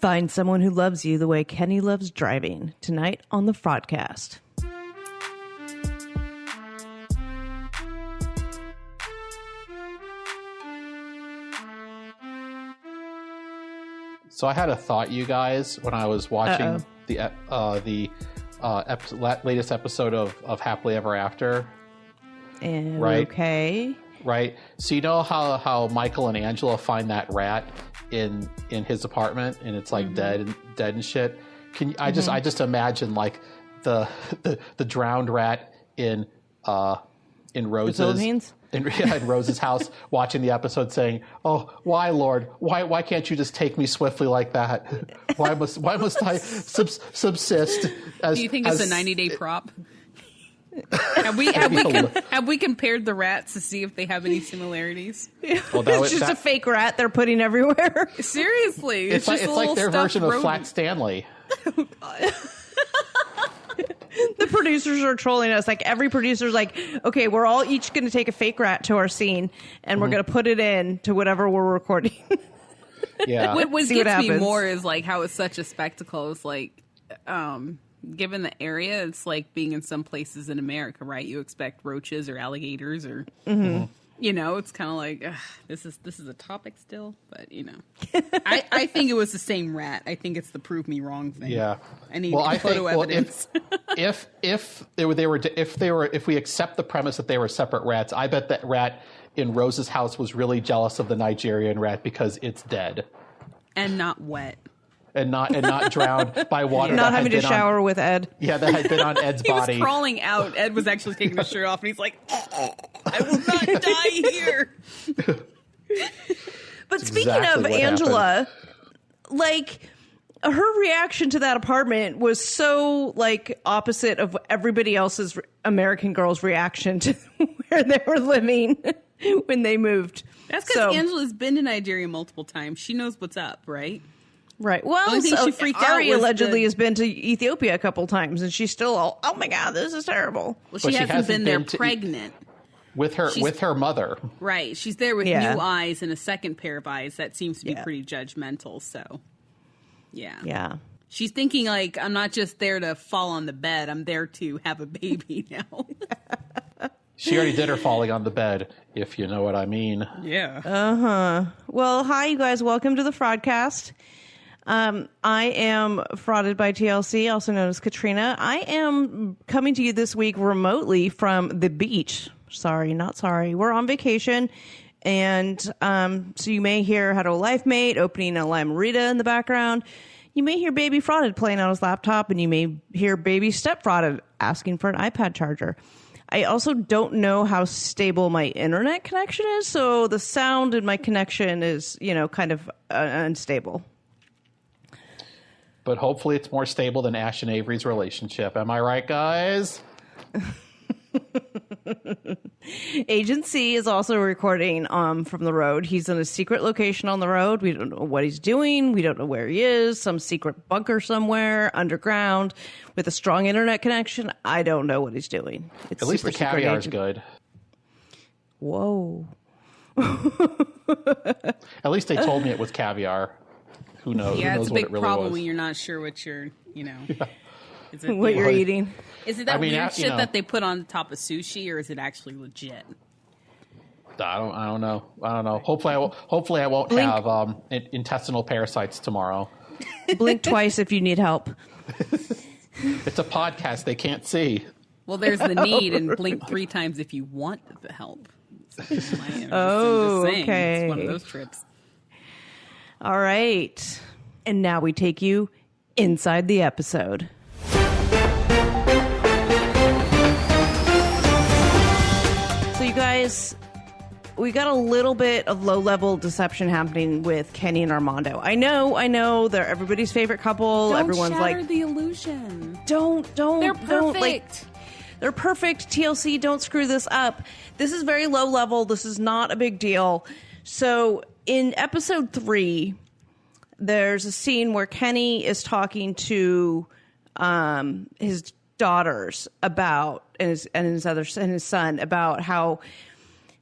Find someone who loves you the way Kenny loves driving. Tonight on the Fraudcast. So I had a thought, you guys, when I was watching the latest episode of Happily Ever After. Right? Okay. Right. So you know how Michael and Angela find that rat in his apartment, and it's like dead and shit. I just imagine like the drowned rat in Rose's in Rose's house, watching the episode, saying, "Oh, why, Lord? Why can't you just take me swiftly like that? Why must I subsist?" Do you think it's a 90-day prop? Have we compared the rats to see if they have any similarities? Well, it's just a fake rat they're putting everywhere. Seriously, it's like their version of Flat Stanley. The producers are trolling us. Like, every producer's like, okay, we're all each going to take a fake rat to our scene, and we're going to put it in to whatever we're recording. Yeah. What gets me more is like how it's such a spectacle. It's like, given the area, it's like being in some places in America, right? You expect roaches or alligators or, you know, it's kind of like, this is a topic still, but you know, I think it was the same rat. I think it's the prove me wrong thing. Yeah. I need photo evidence. If we accept the premise that they were separate rats, I bet that rat in Rose's house was really jealous of the Nigerian rat because it's dead and not wet. And not drowned by water. Not having to shower with Ed. Yeah, that had been on Ed's body. He was crawling out. Ed was actually taking his shirt off, and he's like, I will not die here. But speaking of Angela, like, her reaction to that apartment was so, like, opposite of everybody else's American Girl's reaction to where they were living when they moved. That's because Angela's been to Nigeria multiple times. She knows what's up, right? Right. Well, she freaked Ari out allegedly has been to Ethiopia a couple times, and she's still all, "Oh my God, this is terrible." Well, she hasn't been there pregnant with her mother. Right. She's there with new eyes and a second pair of eyes. That seems to be pretty judgmental. So, yeah. She's thinking like, I'm not just there to fall on the bed. I'm there to have a baby now. She already did her falling on the bed, if you know what I mean. Yeah. Well, hi, you guys. Welcome to the Fraudcast. I am Frauded by TLC, also known as Katrina. I am coming to you this week remotely from the beach. Sorry, not sorry. We're on vacation. And so you may hear How to Life Mate opening a Limerita in the background. You may hear Baby Frauded playing on his laptop, and you may hear Baby Step Frauded asking for an iPad charger. I also don't know how stable my internet connection is, so the sound in my connection is, kind of unstable. But hopefully it's more stable than Ash and Avery's relationship. Am I right, guys? Agent C is also recording from the road. He's in a secret location on the road. We don't know what he's doing. We don't know where he is. Some secret bunker somewhere underground with a strong internet connection. I don't know what he's doing. At least the caviar is good. Whoa. At least they told me it was caviar. Who knows? Yeah, Who knows it's a what big it really problem was. when you're not sure what you're, Is it what you're eating. Is it that weird shit that they put on the top of sushi, or is it actually legit? I don't know. Hopefully I won't have intestinal parasites tomorrow. Blink twice if you need help. It's a podcast; they can't see. Well, there's the need, and blink 3 times if you want the help. Okay. It's one of those trips. All right. And now we take you inside the episode. So you guys, we got a little bit of low-level deception happening with Kenny and Armando. I know they're everybody's favorite couple. Everyone's shatter like, the illusion. Don't. They're perfect. Don't, they're perfect. TLC, don't screw this up. This is very low level. This is not a big deal. So in episode 3, there's a scene where Kenny is talking to his daughters about and his son about how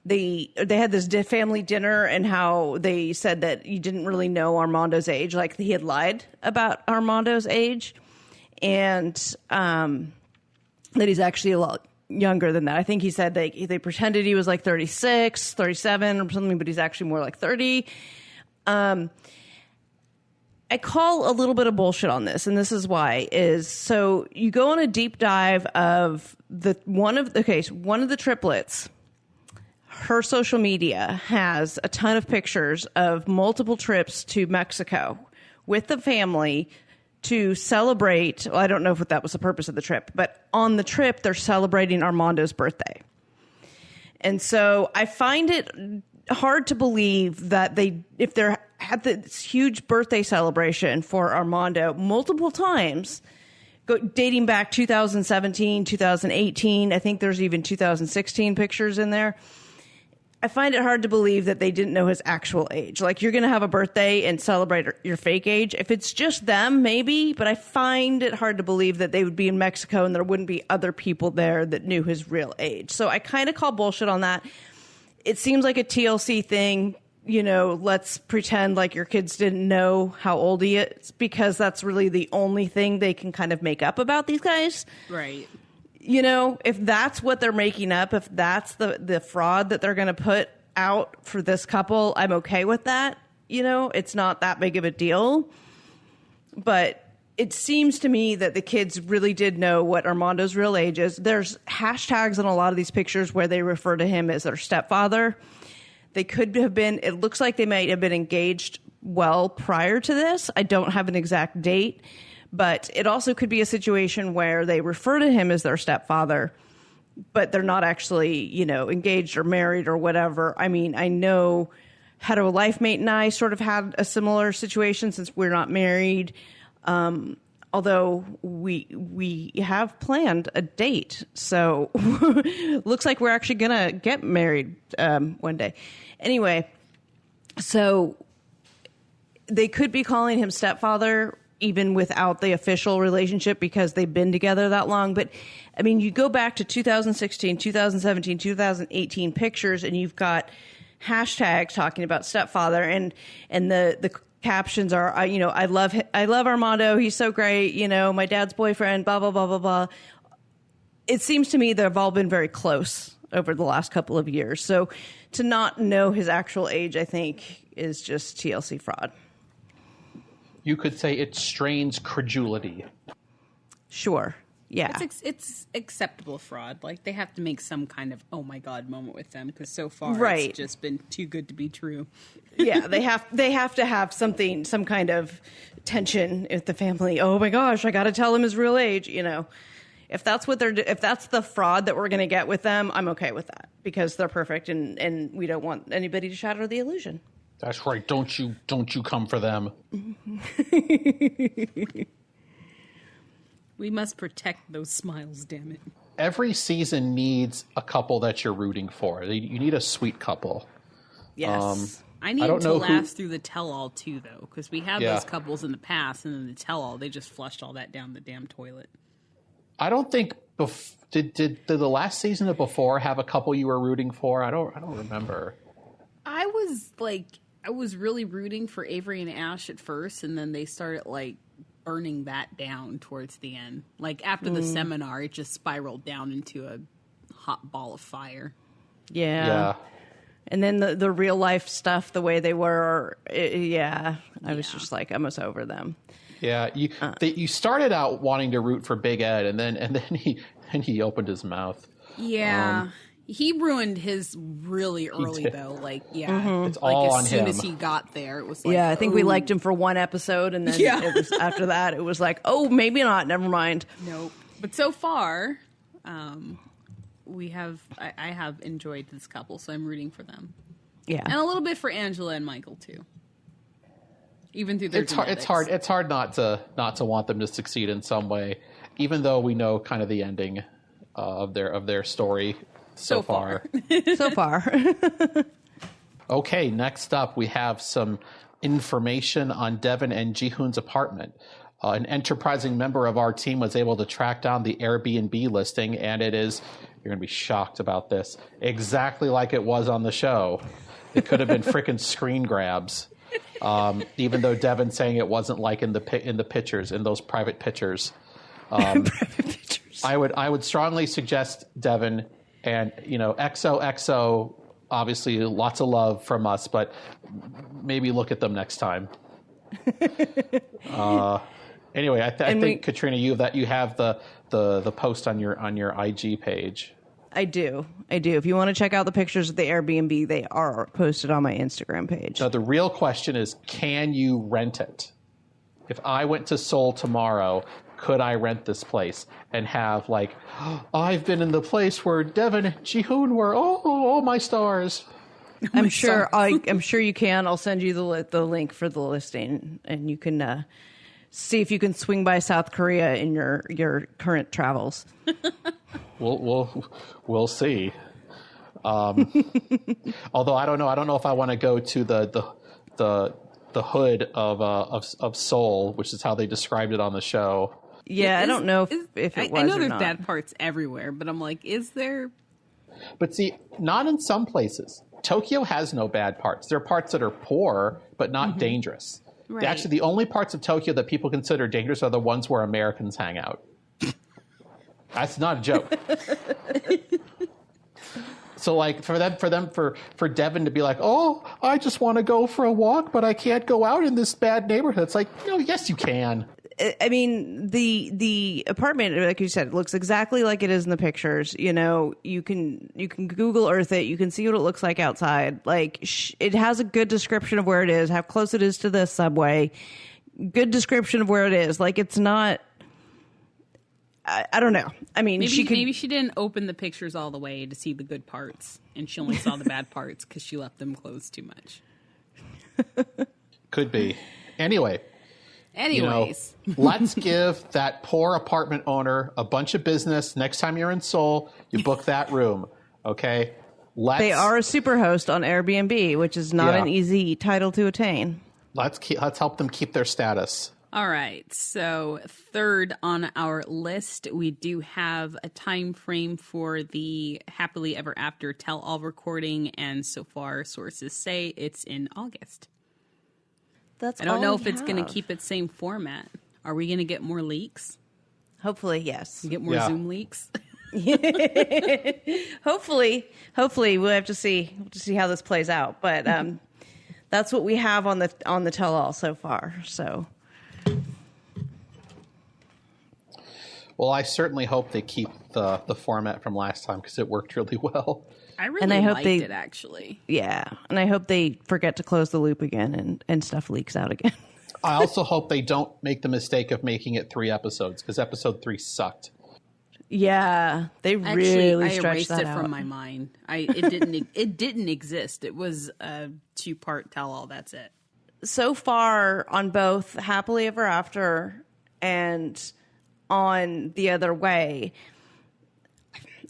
they had this family dinner, and how they said that you didn't really know Armando's age, like he had lied about Armando's age, and that he's actually a lot younger than that. I think he said they pretended he was like 36, 37 or something, but he's actually more like 30. I call a little bit of bullshit on this, and this is why. So you go on a deep dive of one of the triplets. Her social media has a ton of pictures of multiple trips to Mexico with the family to celebrate. Well, I don't know if that was the purpose of the trip, but on the trip, they're celebrating Armando's birthday. And so I find it hard to believe that if they had this huge birthday celebration for Armando multiple times, dating back 2017, 2018, I think there's even 2016 pictures in there. I find it hard to believe that they didn't know his actual age. Like, you're going to have a birthday and celebrate your fake age. If it's just them, maybe, but I find it hard to believe that they would be in Mexico and there wouldn't be other people there that knew his real age. So I kind of call bullshit on that. It seems like a TLC thing. Let's pretend like your kids didn't know how old he is, because that's really the only thing they can kind of make up about these guys. Right. If that's what they're making up, if that's the fraud that they're going to put out for this couple, I'm okay with that. It's not that big of a deal. But it seems to me that the kids really did know what Armando's real age is. There's hashtags on a lot of these pictures where they refer to him as their stepfather. They could have been, it looks like they might have been engaged well prior to this. I don't have an exact date. But it also could be a situation where they refer to him as their stepfather, but they're not actually, engaged or married or whatever. I mean, I know hetero life mate and I sort of had a similar situation since we're not married. Although we have planned a date. So looks like we're actually going to get married one day. Anyway, so they could be calling him stepfather even without the official relationship because they've been together that long. But, I mean, you go back to 2016, 2017, 2018 pictures, and you've got hashtags talking about stepfather, and the captions are, I love Armando. He's so great. My dad's boyfriend, blah, blah, blah, blah, blah. It seems to me they've all been very close over the last couple of years. So to not know his actual age, I think, is just TLC fraud. You could say it strains credulity. Sure. Yeah. It's acceptable fraud. Like, they have to make some kind of oh my god moment with them, because so far right. It's just been too good to be true. Yeah, they have to have some kind of tension with the family. Oh my gosh, I got to tell him his real age. If that's if that's the fraud that we're going to get with them, I'm okay with that, because they're perfect and we don't want anybody to shatter the illusion. That's right. Don't you come for them. We must protect those smiles, damn it. Every season needs a couple that you're rooting for. You need a sweet couple. Yes. I need to last through the tell-all, too, though, because we had those couples in the past, and then the tell-all, they just flushed all that down the damn toilet. I don't think... Did the last season of Before have a couple you were rooting for? I don't remember. I was really rooting for Avery and Ash at first, and then they started, burning that down towards the end. Like, after the seminar, it just spiraled down into a hot ball of fire. Yeah. And then the real life stuff, the way they were, I was just like, I'm almost over them. Yeah, you started out wanting to root for Big Ed, and then he opened his mouth. Yeah. He ruined his really early, though. It's all on him. As soon as he got there, it was like... Yeah, I think we liked him for one episode, and then it was, after that, it was like, oh, maybe not, never mind. Nope. But so far, I have enjoyed this couple, so I'm rooting for them. Yeah. And a little bit for Angela and Michael, too. Even through their it's hard not to want them to succeed in some way, even though we know kind of the ending of their story so far. So far. Okay, next up we have some information on Devon and Jihoon's apartment. An enterprising member of our team was able to track down the Airbnb listing, and it is You're going to be shocked about this. Exactly like it was on the show. It could have been freaking screen grabs. Even though Devon's saying it wasn't like in the pictures, in those private pictures. Private pictures. I would strongly suggest, Devon, and XOXO, obviously lots of love from us, but maybe look at them next time. Anyway, I think Katrina, you have the post on your IG page. I do. If you want to check out the pictures of the Airbnb, they are posted on my Instagram page. Now, the real question is, can you rent it? If I went to Seoul tomorrow, could I rent this place and have like, I've been in the place where Devon and Jihoon were. Oh, my stars. I'm sure you can. I'll send you the link for the listing, and you can see if you can swing by South Korea in your current travels. We'll see. Although I don't know if I want to go to the hood of Seoul, which is how they described it on the show. Yeah, I don't know if it was. I know or there's not. bad parts everywhere, but I'm like, is there? But see, not in some places. Tokyo has no bad parts. There are parts that are poor, but not dangerous. Right. Actually, the only parts of Tokyo that people consider dangerous are the ones where Americans hang out. That's not a joke. So, like, for Devon to be like, oh, I just want to go for a walk, but I can't go out in this bad neighborhood. It's like, yes, you can. I mean, the apartment, like you said, looks exactly like it is in the pictures. You can Google Earth it. You can see what it looks like outside. Like, it has a good description of where it is, how close it is to the subway. Good description of where it is. Like, it's not. I don't know. I mean, maybe she didn't open the pictures all the way to see the good parts, and she only saw the bad parts because she left them closed too much. Could be. Anyways, let's give that poor apartment owner a bunch of business. Next time you're in Seoul, you book that room. Okay. They are a superhost on Airbnb, which is not an easy title to attain. Let's help them keep their status. All right, so third on our list, we do have a time frame for the Happily Ever After tell-all recording, and so far sources say it's in August. I don't know if it's going to keep its same format. Are we going to get more leaks? Hopefully, yes. Get more Zoom leaks? Hopefully we'll have to see how this plays out. But that's what we have on the tell-all so far. So. Well, I certainly hope they keep the format from last time because it worked really well. I really liked it, actually. Yeah, and I hope they forget to close the loop again and stuff leaks out again. I also hope they don't make the mistake of making it 3 episodes because episode 3 sucked. Yeah, they really stretched that out. I erased it from my mind. It didn't exist. It was a 2-part tell-all. That's it. So far on both Happily Ever After and on The Other Way,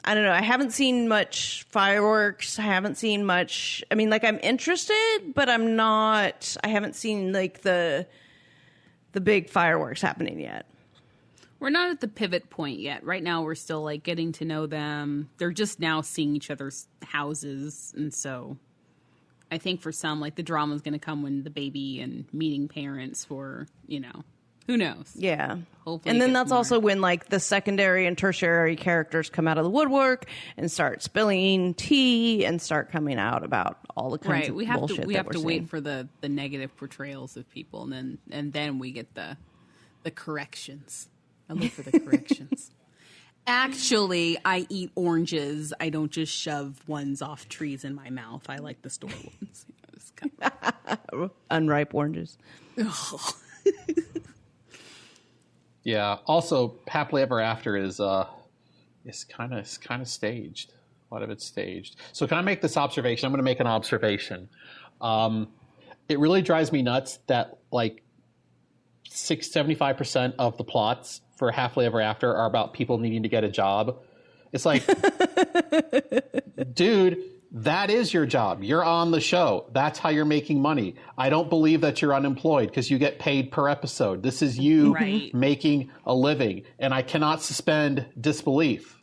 I don't know. I haven't seen much fireworks. I haven't seen much. I mean, like, I'm interested, but I'm not. I haven't seen like the big fireworks happening yet. We're not at the pivot point yet. Right now, we're still like getting to know them. They're just now seeing each other's houses, and so I think for some, like, the drama is going to come when the baby and meeting parents for, who knows? Yeah. Hopefully. And then that's also when, like, the secondary and tertiary characters come out of the woodwork and start spilling tea and start coming out about all the kinds of bullshit we have to seeing. wait for the negative portrayals of people, and then we get the corrections. I look for the corrections. Actually, I eat oranges. I don't just shove ones off trees in my mouth. I like the store ones. Unripe oranges. Yeah. Also, Happily Ever After is kind of staged. A lot of it's staged. So can I make this observation? I'm going to make an observation. It really drives me nuts that like 75% of the plots for Happily Ever After are about people needing to get a job. It's like, dude, that is your job. You're on the show. That's how you're making money. I don't believe that you're unemployed because you get paid per episode. This is you making a living, and I cannot suspend disbelief.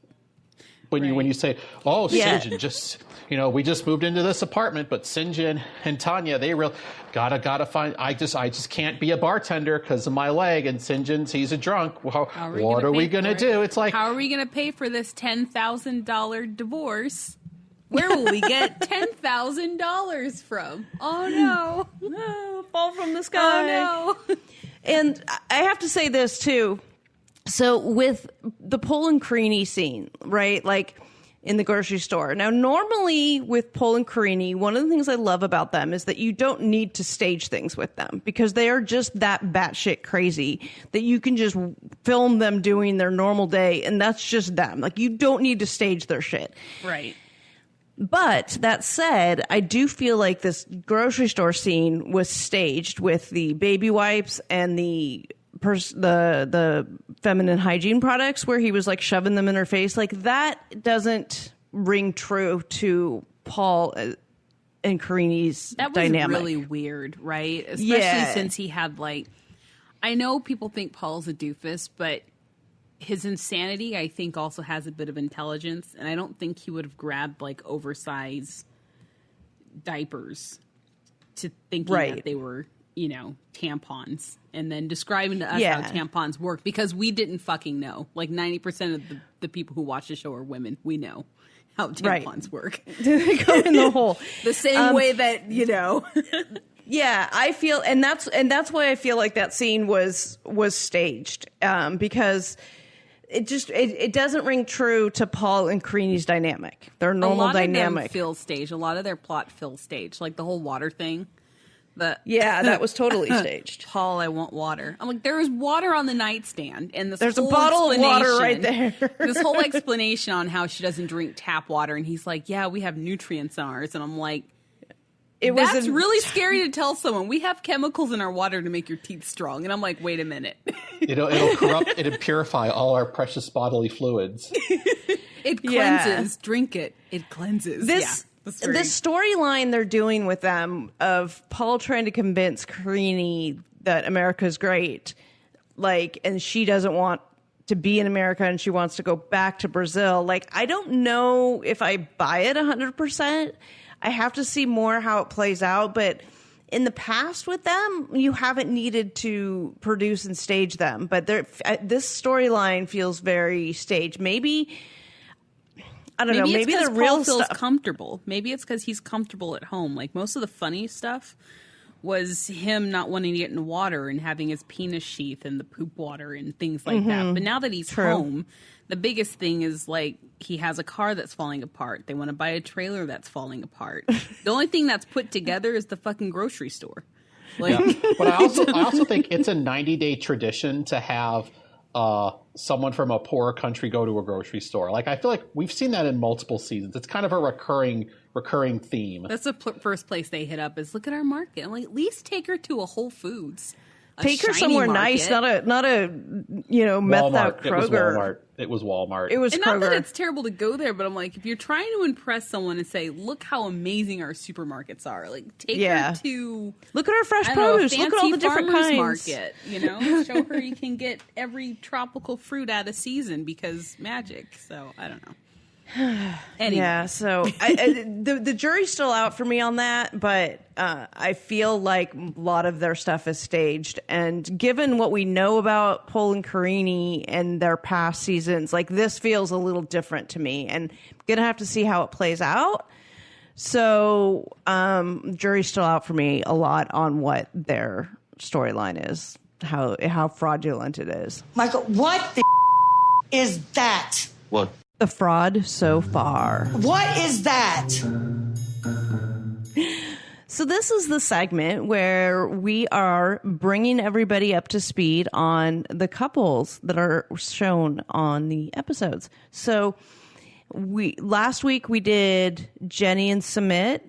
when you say, oh, Yeah. Sinjin just, we just moved into this apartment, but Sinjin and Tanya, they gotta find. I just can't be a bartender because of my leg, and Sinjin's he's a drunk. Well, what are we gonna do? It's like, how are we gonna pay for this $10,000 divorce? Where will we get $10,000 from? Oh no! Fall from the sky. Oh no! And I have to say this too. So with the Paul and Karini scene, right? Like in the grocery store. Now, normally with Paul and Karini, one of the things I love about them is that you don't need to stage things with them because they are just that batshit crazy that you can just film them doing their normal day and that's just them. Like you don't need to stage their shit. Right. But that said, I do feel like this grocery store scene was staged with the baby wipes and the feminine hygiene products where he was like shoving them in her face. Like that doesn't ring true to Paul and Karini's dynamic. That was really weird, right? Especially since he had like, I know people think Paul's a doofus, but his insanity, I think, also has a bit of intelligence, and I don't think he would have grabbed like oversized diapers to thinking that they were, tampons, and then describing to us how tampons work because we didn't fucking know. Like 90% of the people who watch the show are women. We know how tampons work. They go in the hole the same way that Yeah, I feel, and that's why I feel like that scene was staged because. It doesn't ring true to Paul and Karini's dynamic. Their normal dynamic. A lot of them feel staged. A lot of their plot feels staged. Like the whole water thing. That was totally staged. Paul, I want water. I'm like, there is water on the nightstand, and there's a bottle of water right there. This whole explanation on how she doesn't drink tap water, and he's like, yeah, we have nutrients in ours, and I'm like, that's really scary to tell someone. We have chemicals in our water to make your teeth strong. And I'm like, wait a minute. It'll corrupt, it'll purify all our precious bodily fluids. It cleanses. Drink it. It cleanses. This storyline they're doing with them of Paul trying to convince Karini that America's great, like, and she doesn't want to be in America and she wants to go back to Brazil. Like, I don't know if I buy it 100%. I have to see more how it plays out, but in the past with them, you haven't needed to produce and stage them. But this storyline feels very staged. Maybe I don't know. Maybe the real Paul feels stuff comfortable. Maybe it's because he's comfortable at home. Like most of the funny stuff was him not wanting to get in water and having his penis sheath and the poop water and things like that. But now that he's home, the biggest thing is like he has a car that's falling apart. They want to buy a trailer that's falling apart. The only thing that's put together is the fucking grocery store. Like, but I also think it's a 90-day tradition to have someone from a poorer country go to a grocery store. Like I feel like we've seen that in multiple seasons. It's kind of a recurring theme. That's the first place they hit up is look at our market. I'm like, at least take her to a Whole Foods. Take her somewhere nice, not a methed out Kroger. It was Walmart. It was and Kroger. Not that it's terrible to go there, but I'm like, if you're trying to impress someone and say, look how amazing our supermarkets are, like take her to look at our fresh produce. Look at all the different kinds. Market, show her you can get every tropical fruit out of season because magic. So I don't know. Anyway. Yeah, so the jury's still out for me on that, but I feel like a lot of their stuff is staged. And given what we know about Paul and Karini and their past seasons, like this feels a little different to me. And I'm going to have to see how it plays out. So jury's still out for me a lot on what their storyline is, how fraudulent it is. Michael, what the is that? What? The fraud so far. What is that? So this is the segment where we are bringing everybody up to speed on the couples that are shown on the episodes. So last week we did Jenny and Sumit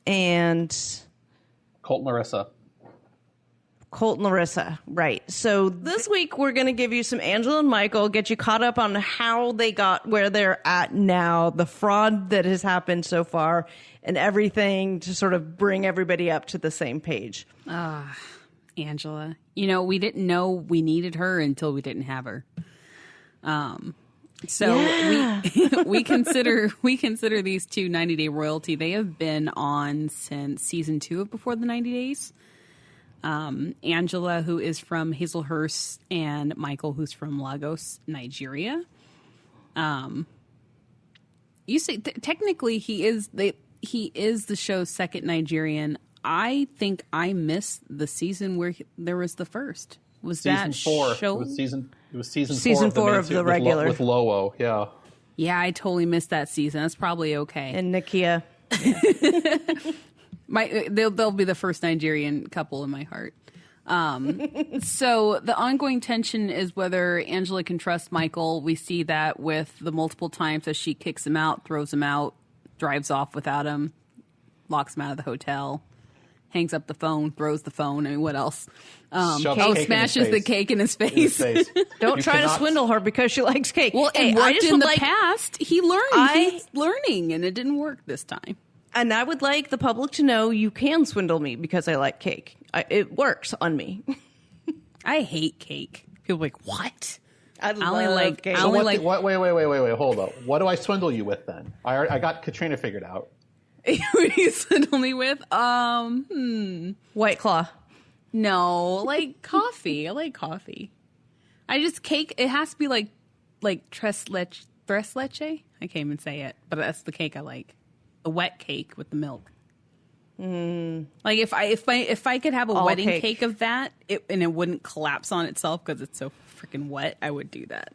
and Colt and Larissa. Colt and Larissa, right. So this week we're going to give you some Angela and Michael, get you caught up on how they got where they're at now, the fraud that has happened so far, and everything to sort of bring everybody up to the same page. Angela. We didn't know we needed her until we didn't have her. So we consider these two 90 Day Royalty. They have been on since season 2 of Before the 90 Days. Angela, who is from Hazelhurst, and Michael, who's from Lagos, Nigeria. You say technically he is the show's second Nigerian. I think I missed the season where there was the first. Was season that 4? show? It was season 4 4 of the regular with Lowo. Yeah. Yeah, I totally missed that season. That's probably okay. And Nakia. They'll be the first Nigerian couple in my heart. So the ongoing tension is whether Angela can trust Michael. We see that with the multiple times that she kicks him out, throws him out, drives off without him, locks him out of the hotel, hangs up the phone, throws the phone. I mean, what else? Smashes the cake in his face. Don't try to swindle her because she likes cake. Well, it worked in the past. He learned. He's learning, and it didn't work this time. And I would like the public to know you can swindle me because I like cake. It works on me. I hate cake. People are like, what? I only like cake. Wait, hold up. What do I swindle you with then? I got Katrina figured out. What do you swindle me with? White Claw. No, like coffee. I like coffee. Cake. It has to be like tres leche. I can't even say it, but that's the cake I like. A wet cake with the milk. Like if I could have a wedding cake of that, and it wouldn't collapse on itself because it's so freaking wet, I would do that.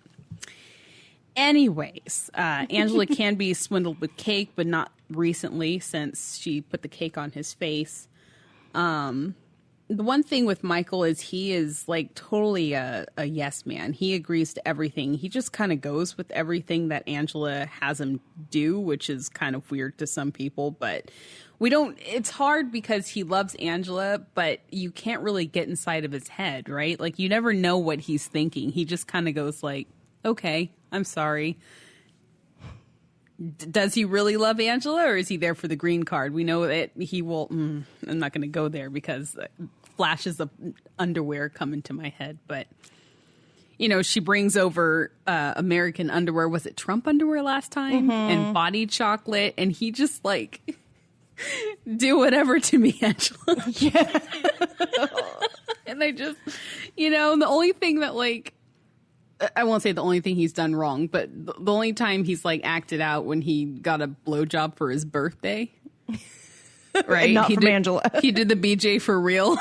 Anyways, Angela can be swindled with cake, but not recently since she put the cake on his face. The one thing with Michael is he is like totally a yes man. He agrees to everything. He just kind of goes with everything that Angela has him do, which is kind of weird to some people, but it's hard because he loves Angela, but you can't really get inside of his head, right? Like you never know what he's thinking. He just kind of goes like, okay, I'm sorry. Does he really love Angela, or is he there for the green card? We know that he will. I'm not going to go there because flashes of underwear come into my head. But, she brings over American underwear. Was it Trump underwear last time? And body chocolate. And he just like, do whatever to me, Angela. Yeah. And they just, the only thing that like, I won't say the only thing he's done wrong, but the only time he's like acted out when he got a blowjob for his birthday. Right? Not from Angela. He did the BJ for real.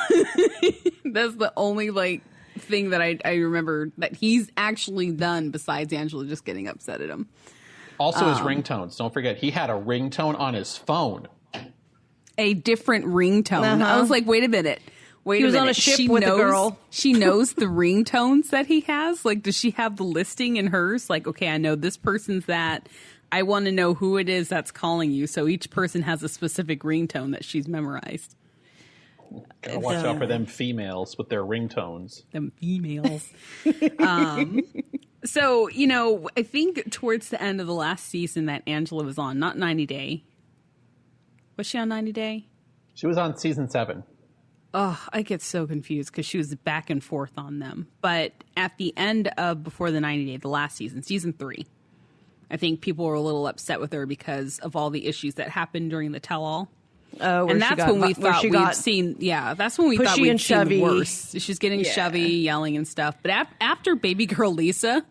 That's the only like thing that I remember that he's actually done besides Angela just getting upset at him. Also his ringtones. Don't forget, he had a ringtone on his phone. A different ringtone. I was like, wait a minute. He was on a ship with a girl. She knows the ringtones that he has. Like, does she have the listing in hers? Like, okay, I know this person's that. I want to know who it is that's calling you. So each person has a specific ringtone that she's memorized. Gotta watch out for them females with their ringtones. Them females. So, I think towards the end of the last season that Angela was on, not 90 Day. Was she on 90 Day? She was on season 7. Oh, I get so confused because she was back and forth on them. But at the end of Before the 90 Day, the last season, season 3, I think people were a little upset with her because of all the issues that happened during the tell-all. Oh, and that's when we thought we'd seen. Yeah, that's when we thought we'd seen worse. She's getting shovey, yelling and stuff. But after baby girl Lisa,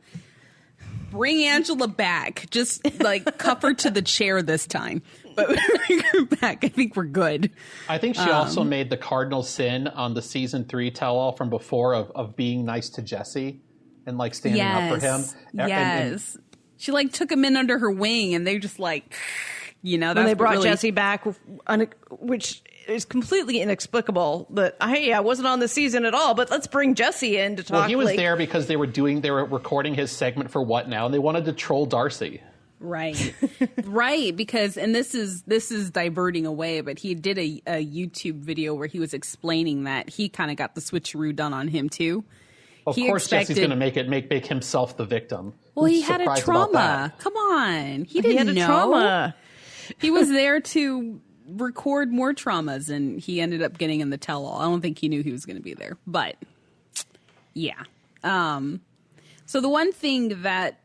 bring Angela back. Just like cuff her to the chair this time. But bring her back. I think we're good. I think she also made the cardinal sin on the season 3 tell-all from before of being nice to Jesse and like standing up for him. Yes. She like took him in under her wing, and they just like, that's when they brought Jesse back, which is completely inexplicable. That I wasn't on the season at all, but let's bring Jesse in to talk. Well, he was there because they were recording his segment for What Now, and they wanted to troll Darcy. Right. Right. Because, and this is diverting away, but he did a YouTube video where he was explaining that he kind of got the switcheroo done on him too. Of course, Jesse's going to make himself the victim. Well, he had a trauma. Come on. He didn't know. Trauma. He was there to record more traumas, and he ended up getting in the tell-all. I don't think he knew he was going to be there, but yeah. So the one thing that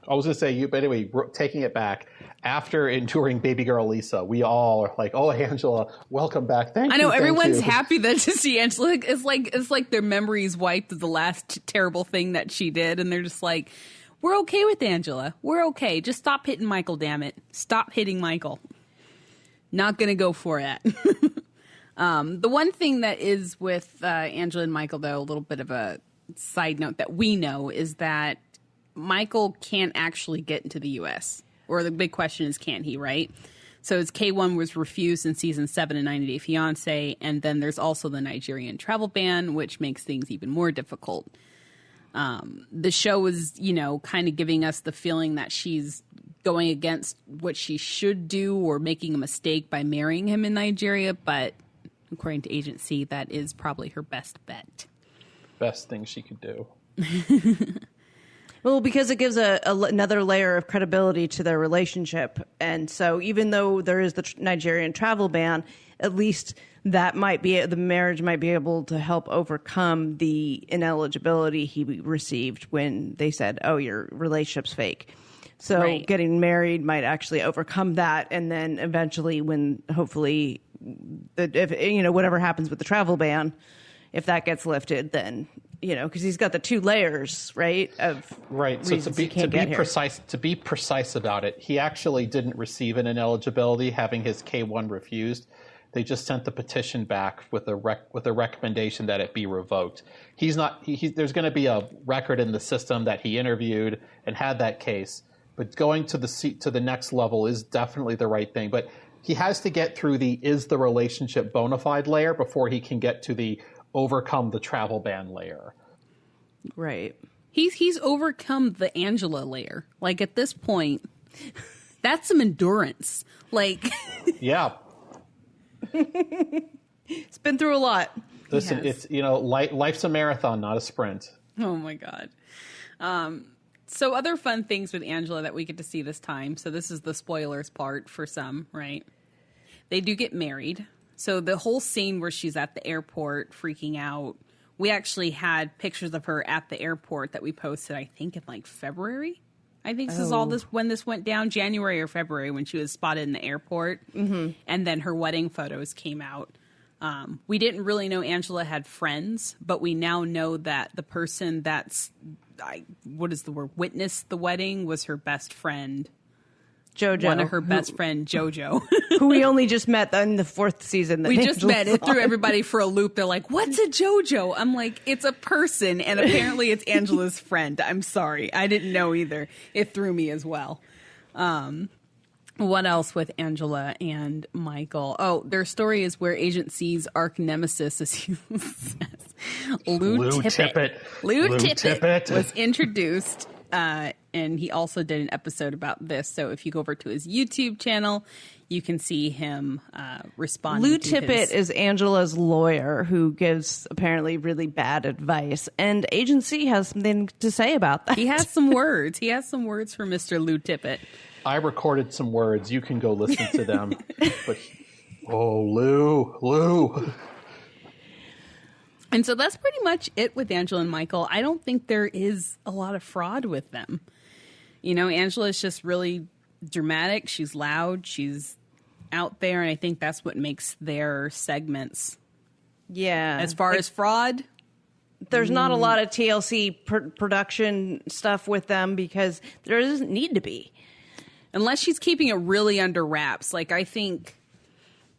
I was going to say you, but anyway, taking it back. After enduring baby girl Lisa, we all are like, "Oh, Angela, welcome back." Thank you. I know everyone's you. happy that to see Angela. It's like their memories wiped of the last terrible thing that she did, and they're just like, "We're okay with Angela. We're okay. Just stop hitting Michael. Damn it, stop hitting Michael." Not gonna go for it. The one thing that is with Angela and Michael, though, a little bit of a side note that we know is that Michael can't actually get into the U.S. Or the big question is, can he, right? So his K1 was refused in season 7 of 90 Day Fiance, and then there's also the Nigerian travel ban, which makes things even more difficult. The show is, kind of giving us the feeling that she's going against what she should do or making a mistake by marrying him in Nigeria, but according to Agent C, that is probably her best bet. Best thing she could do. Well, because it gives another layer of credibility to their relationship. And so even though there is the Nigerian travel ban, at least that might be, the marriage might be able to help overcome the ineligibility he received when they said, "Oh, your relationship's fake." So right. Getting married might actually overcome that. And then eventually when hopefully, if whatever happens with the travel ban, if that gets lifted, then, because he's got the 2 layers, right? Right. So to be precise about it, he actually didn't receive an ineligibility, having his K1 refused. They just sent the petition back with a recommendation that it be revoked. There's going to be a record in the system that he interviewed and had that case, but going to the next level is definitely the right thing. But he has to get through is the relationship bona fide layer before he can get to the overcome the travel ban layer. Right. He's overcome the Angela layer. Like, at this point, that's some endurance. Like, yeah. It's been through a lot. Listen, it's, life's a marathon, not a sprint. Oh my God. So other fun things with Angela that we get to see this time. So this is the spoilers part for some, right? They do get married. So the whole scene where she's at the airport freaking out, we actually had pictures of her at the airport that we posted, I think, in like February. I think this is all when this went down, January or February, when she was spotted in the airport. Mm-hmm. And then her wedding photos came out. We didn't really know Angela had friends, but we now know that the person witnessed the wedding was her best friend. JoJo. One of her best friend, JoJo. Who we only just met in the 4th season. We just met. It threw everybody for a loop. They're like, "What's a JoJo?" I'm like, "It's a person." And apparently it's Angela's friend. I'm sorry. I didn't know either. It threw me as well. What else with Angela and Michael? Oh, their story is where Agent C's arch nemesis, as he says, Lou Tippett. Lou Tippett was introduced. And he also did an episode about this. So if you go over to his YouTube channel, you can see him responding. Lou Tippett is Angela's lawyer who gives apparently really bad advice. And Agent C has something to say about that. He has some words. He has some words for Mr. Lou Tippett. I recorded some words. You can go listen to them. But Lou. And so that's pretty much it with Angela and Michael. I don't think there is a lot of fraud with them. Angela is just really dramatic. She's loud. She's out there. And I think that's what makes their segments. Yeah. As far as fraud, there's not a lot of TLC production stuff with them because there doesn't need to be. Unless she's keeping it really under wraps. Like, I think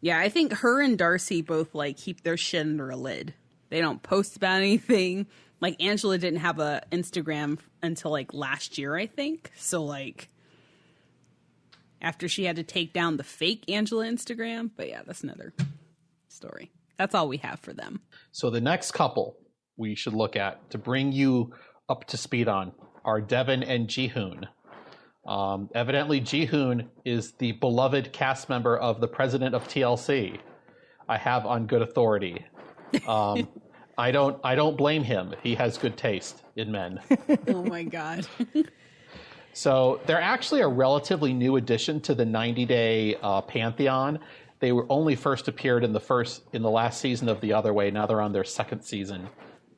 her and Darcy both, keep their shit under a lid. They don't post about anything. Like, Angela didn't have a Instagram until, last year, I think. So, after she had to take down the fake Angela Instagram. But, yeah, that's another story. That's all we have for them. So the next couple we should look at to bring you up to speed on are Devon and Jihoon. Evidently, Jihoon is the beloved cast member of the president of TLC. I have on good authority. I don't blame him. He has good taste in men. Oh my God. So they're actually a relatively new addition to the 90-day pantheon. They were only first appeared in the last season of The Other Way. Now they're on their second season.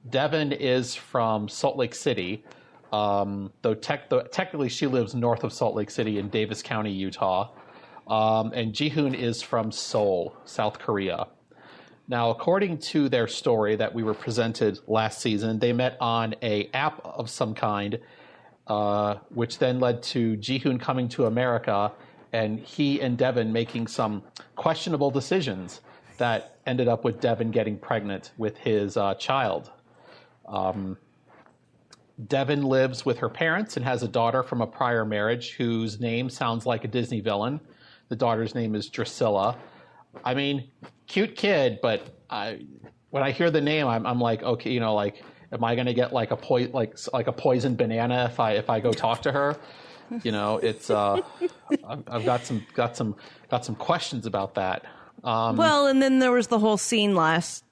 Devon is from Salt Lake City. though technically she lives north of Salt Lake City in Davis County, Utah. And Jihoon is from Seoul, South Korea. Now, according to their story that we were presented last season, they met on an app of some kind, which then led to Jihoon coming to America and he and Devon making some questionable decisions that ended up with Devon getting pregnant with his child. Devon lives with her parents and has a daughter from a prior marriage whose name sounds like a Disney villain. The daughter's name is Drusilla. I mean, cute kid, but when I hear the name, I'm like, okay, am I going to get like a poisoned banana if I go talk to her? It's I've got some questions about that. Well, and then there was the whole scene last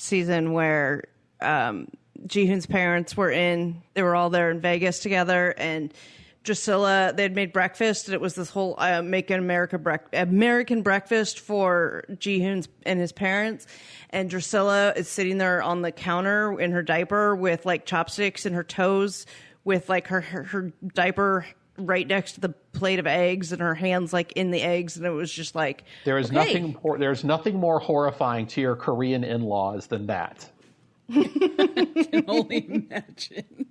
season where Jihoon's parents they were all there in Vegas together, and Drusilla, they'd made breakfast, and it was this whole American breakfast for Jihoon and his parents. And Drusilla is sitting there on the counter in her diaper with like chopsticks in her toes, with like her diaper right next to the plate of eggs, and her hands like in the eggs, and it was just like there's nothing more horrifying to your Korean in-laws than that. I can only imagine.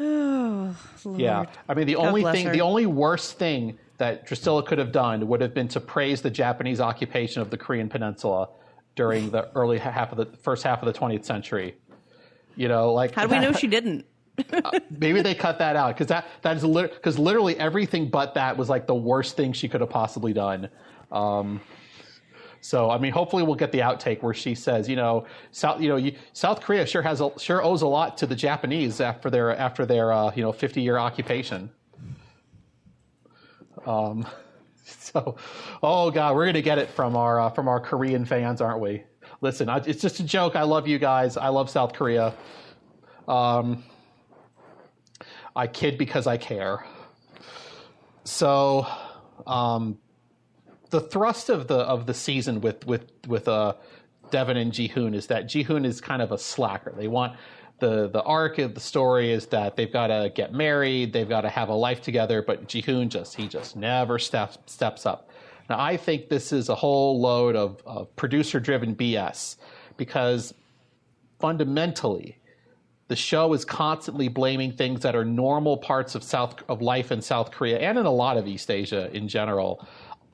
Oh, Lord. Yeah. I mean, the only worst thing that Drusilla could have done would have been to praise the Japanese occupation of the Korean Peninsula during the first half of the 20th century. How do we know she didn't? Maybe they cut that out because literally everything but that was like the worst thing she could have possibly done. So, I mean, hopefully we'll get the outtake where she says, South Korea sure owes a lot to the Japanese after their 50-year occupation. So, oh God, we're gonna get it from our Korean fans, aren't we? Listen, it's just a joke. I love you guys. I love South Korea. I kid because I care. So, the thrust of the season with Devon and Jihoon is that Jihoon is kind of a slacker. They want the arc of the story is that they've got to get married, they've got to have a life together, but Jihoon just never steps up. Now, I think this is a whole load of producer-driven BS because fundamentally, the show is constantly blaming things that are normal parts of life in South Korea and in a lot of East Asia in general,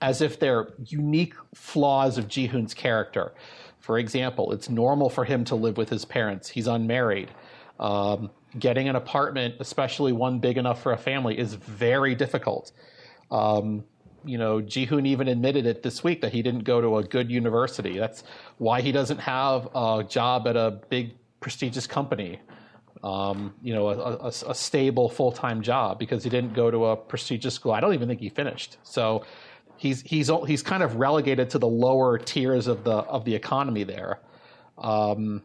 as if they're unique flaws of Jihoon's character. For example, it's normal for him to live with his parents. He's unmarried. Getting an apartment, especially one big enough for a family, is very difficult. Jihoon even admitted it this week that he didn't go to a good university. That's why he doesn't have a job at a big prestigious company. A stable full-time job because he didn't go to a prestigious school. I don't even think he finished. So he's kind of relegated to the lower tiers of the economy there. A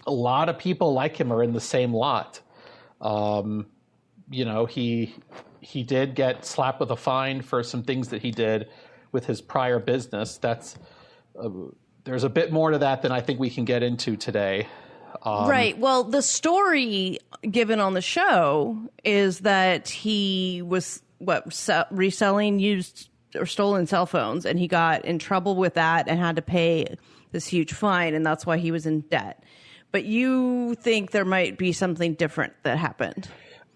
lot of people like him are in the same lot. He did get slapped with a fine for some things that he did with his prior business. There's a bit more to that than I think we can get into today. Right. Well, the story given on the show is that he was reselling used or stolen cell phones, and he got in trouble with that and had to pay this huge fine, and that's why he was in debt. But you think there might be something different that happened.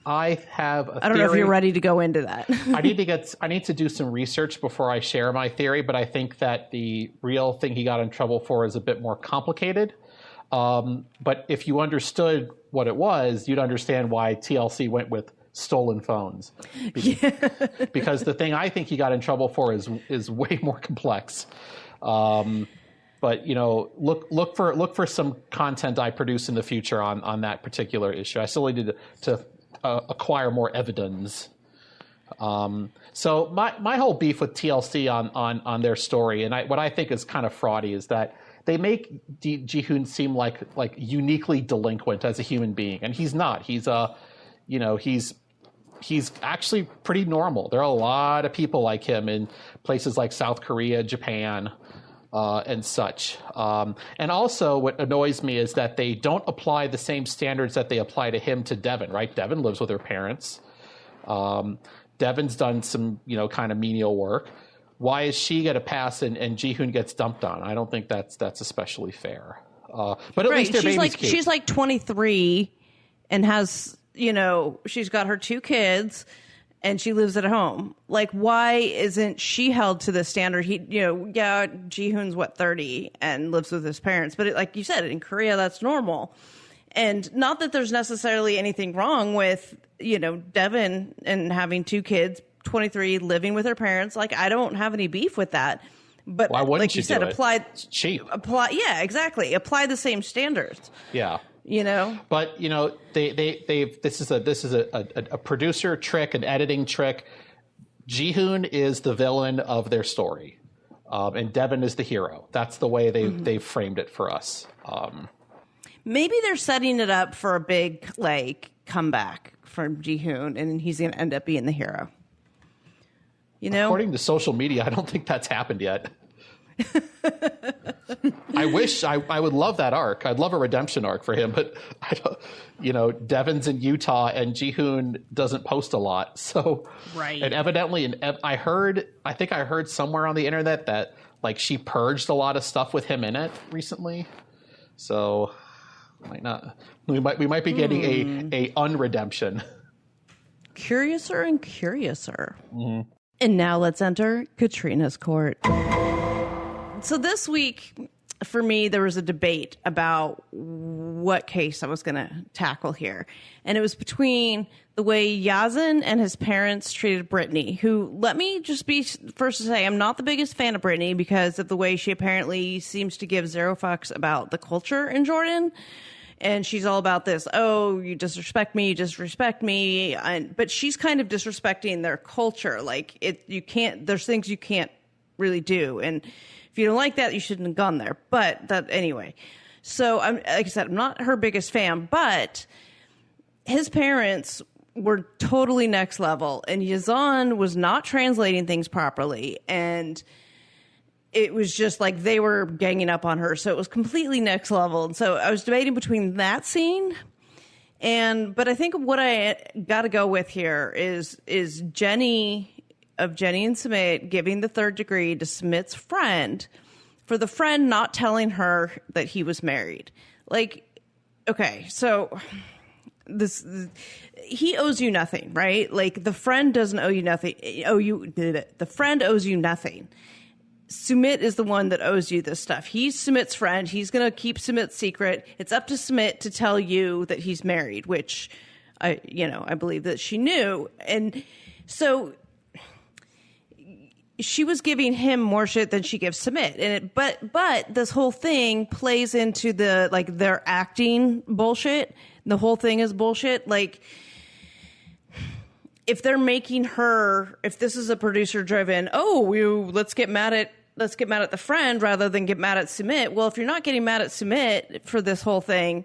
I have a I don't know if you're ready to go into that. I need to do some research before I share my theory, but I think that the real thing he got in trouble for is a bit more complicated. But if you understood what it was, you'd understand why TLC went with stolen phones. Because the thing I think he got in trouble for is way more complex. But look for some content I produce in the future on that particular issue. I still need to acquire more evidence. So my whole beef with TLC on their story, and what I think is kind of fraudy, is that they make Jihoon seem like uniquely delinquent as a human being, and he's not. He's he's actually pretty normal. There are a lot of people like him in places like South Korea, Japan. and such. And also what annoys me is that they don't apply the same standards that they apply to him to Devon, right? Devon lives with her parents. Devon's done some, kind of menial work. Why is she get a pass and Jihoon gets dumped on? I don't think that's especially fair. But at least their baby's cute. She's like 23 and has, she's got her 2 kids and she lives at home. Like, why isn't she held to the standard? Jihoon's 30 and lives with his parents. But like you said, in Korea, that's normal. And not that there's necessarily anything wrong with, Devon and having 2 kids, 23, living with her parents. Like, I don't have any beef with that. But why wouldn't like you said, it's cheap. Yeah, exactly. Apply the same standards. Yeah. But this is a producer trick, an editing trick. Jihoon is the villain of their story, and Devon is the hero. That's the way they've framed it for us. Maybe they're setting it up for a big comeback from Jihoon, and he's going to end up being the hero. According to social media, I don't think that's happened yet. I wish I would love that arc. I'd love a redemption arc for him, but I don't, Devon's in Utah and Jihoon doesn't post a lot. So, right. And evidently, I think I heard somewhere on the internet that like she purged a lot of stuff with him in it recently. So we might be getting a unredemption. Curiouser and curiouser. Mm-hmm. And now let's enter Katrina's court. So this week, for me, there was a debate about what case I was going to tackle here. And it was between the way Yazin and his parents treated Brittany, who, let me just be first to say, I'm not the biggest fan of Brittany because of the way she apparently seems to give 0 fucks about the culture in Jordan. And she's all about this, you disrespect me, but she's kind of disrespecting their culture. Like, there's things you can't really do. And if you don't like that, you shouldn't have gone there. But that, anyway. So, like I said, I'm not her biggest fan, but his parents were totally next level. And Yazan was not translating things properly. And it was just like they were ganging up on her. So it was completely next level. And so I was debating between that scene but I think what I got to go with here is Jenny and Sumit giving the 3rd degree to Sumit's friend for the friend not telling her that he was married. Like, okay, so he owes you nothing, right? Like, the friend doesn't owe you nothing. The friend owes you nothing. Sumit is the one that owes you this stuff. He's Sumit's friend. He's going to keep Sumit's secret. It's up to Sumit to tell you that he's married, which I believe that she knew. And so she was giving him more shit than she gives Sumit. And but this whole thing plays into the, like, their acting bullshit. The whole thing is bullshit. Like, if they're making her, if this is a producer driven, let's get mad at the friend rather than get mad at Sumit. Well, if you're not getting mad at Sumit for this whole thing